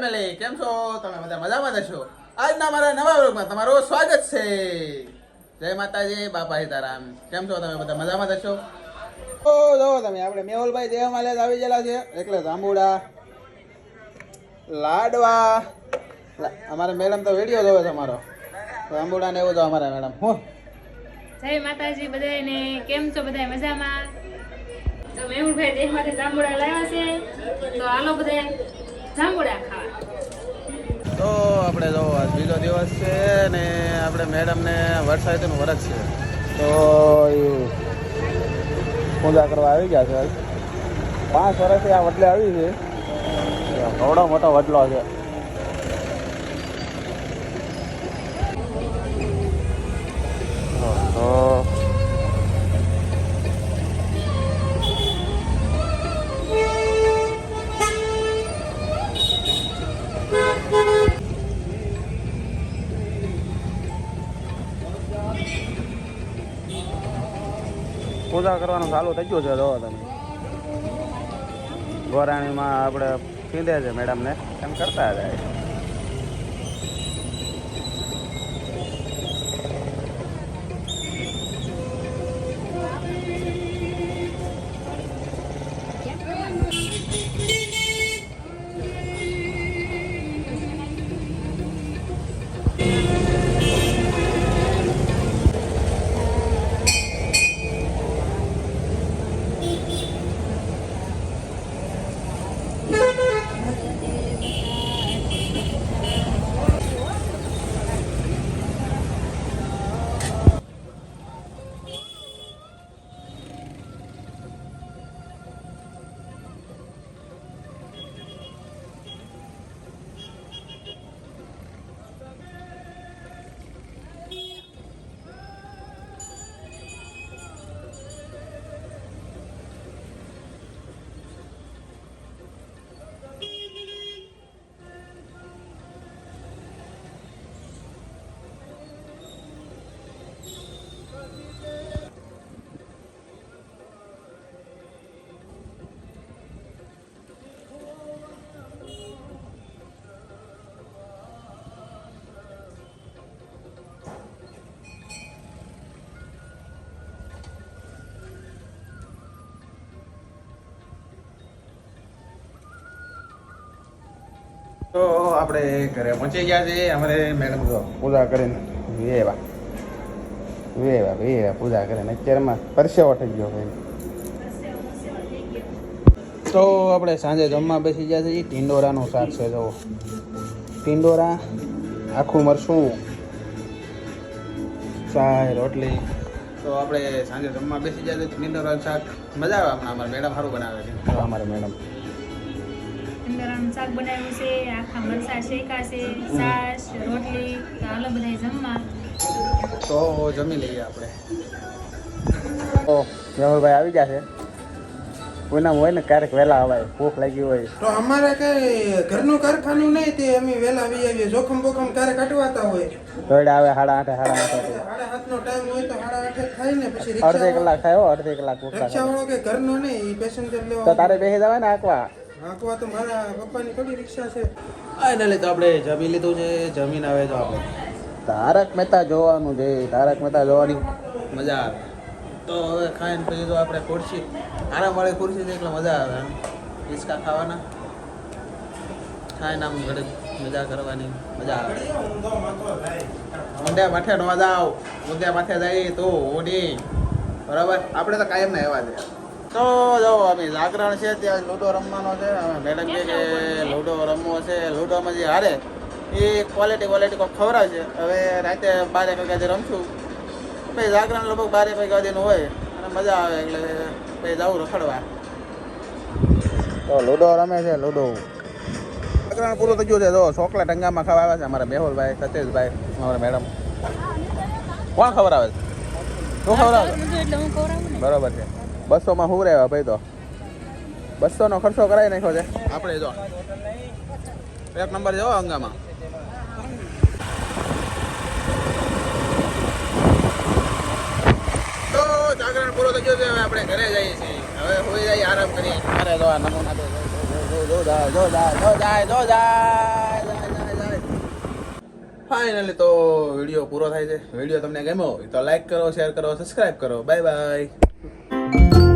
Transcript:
Family કેમ છો તમે બધા મજામાં છો આજના મારા નવા વ્લોગમાં તમારું સ્વાગત છે જય માતાજી બાપા સીતારામ કેમ છો તમે બધા મજામાં છો ઓ જો તમે આપણે મેહુલભાઈ દેવમાલે આવી ગયેલા છે એટલે જાંબુડા લાડવા અમારે મેડમ તો વિડિયો જોવે છે અમારો જાંબુડા ને એવું તો અમારા મેડમ હું જય માતાજી બધાને કેમ છો બધા મજામાં તો મેહુલભાઈ દેવમાંથી જાંબુડા લાવ્યા છે તો હાલો બધા જાંબુડા ખાવા તો આપણે જો આજ બીજો દિવસ છે ને આપણે મેડમને વરસાદનું વરસ છે તો એ પૂજા કરવા આવી ગયા છે આજ 5 વર્ષથી આ વડલે આવી છે ઘણો મોટો વડલો છે તો પૂજા કરવાનું ચાલુ થઈ ગયું છે જો તમે ગોરાણીમાં આપણે પીંધે છે મેડમને એમ કરતા જાય તો આપણે ઘરે પહોંચી ગયા છીએ અમારે મેડમ તો પૂજા કરીને વેવા પૂજા કરીને અત્યારમાં પરસેવો થઈ ગયો ભાઈ તો આપણે સાંજે જમવા બેસી ગયા છીએ ટીંડોરાનું શાક છે જો ટીંડોરા આખું મરસું ચાય રોટલી તો આપણે સાંજે જમવા બેસી ગયા છીએ ટીંડોરાનું શાક મજા આવે હમણાં અમારે મેડમ સારું બનાવે છે તો અમારે મેડમ ઈંડાનું શાક બનાવ્યું છે આખા મરચાં શેકા છે છાશ રોટલી તો હાલો બધા જમવા તો જમી લઈએ આપણે તો મેહુલભાઈ આવી ગયા છે કોઈના હોય ને ક્યારેક વહેલા અવાય ભૂખ લાગી હોય તો અમારે કઈ ઘરનું કારખાનું નહીં તે અમે વહેલા આવી આવીએ જોખમ બોખમ ક્યારેક અટવાતા હોય દોડ આવે 8:30 7:30 નો ટાઈમ હોય તો 8:30 થાય ને પછી અડધી કલાક થયો અડધી કલાક રિક્ષા વાળો કે ઘરનો નહીં એ પેસેન્જર તો લેવા તારે બેસી જવાય ને આંકવા હાંકવા તો મારા પપ્પાની કડી રિક્ષા છે ફાઇનલી તો આપણે જમી લીધું છે જમીન આવે તો આપણે તારક મહેતા જોવાનું છે તારક મહેતા જોવાની મજા આવે તો હવે ખાઈને પછી તો આપણે ખુરશી આરામ વાળી ખુરશી છે એટલે મજા આવે હિંચકા ખાવાના ખાઈને આમ ઘરે મજા કરવાની મજા આવે ઊંધ્યા માથે નો જાવ ઊંધ્યા માથે જાય તો ઓડી બરાબર આપણે તો કાયમ ના એવા છે તો જો અમે જાગરણ છે ત્યાં લૂડો રમવાનો છે મેડમ કે લૂડો રમવો છે લૂડોમાં જે હારે એ ક્વોલિટી કોઈ ખવડાવે છે હવે રાતે 12 વાગ્યાથી રમશું પછી જાગરણ લગભગ 12 વાગ્યા સુધીનું હોય અને મજા આવે એટલે પછી જવું રખડવા તો લૂડો રમે છે લૂડો જાગરણ પૂરું થઈ ગયું છે જો ચોકલેટ અંગામાં ખાવા આવે છે અમારા મેહુલભાઈ સતીશભાઈ અમારા મેડમ કોણ ખવડાવે છે તું ખવડાવે બરોબર છે 200માં શું રહેવા ભાઈ તો 200નો ખર્ચો કરાવી નાખ્યો છે આપણે જો 1 નંબર જવો અંગામાં તો જાગરણ પૂરો થઈ ગયો છે હવે આપણે ઘરે જઈએ છીએ હવે હોઈ જઈએ આરામ કરીએ અરે જો આ નમૂના તો ફાઇનલી તો વિડીયો પૂરો થાય છે. વિડીયો તમને ગમ્યો હોય તો લાઈક કરો, શેર કરો, સબસ્ક્રાઇબ કરો. Bye bye.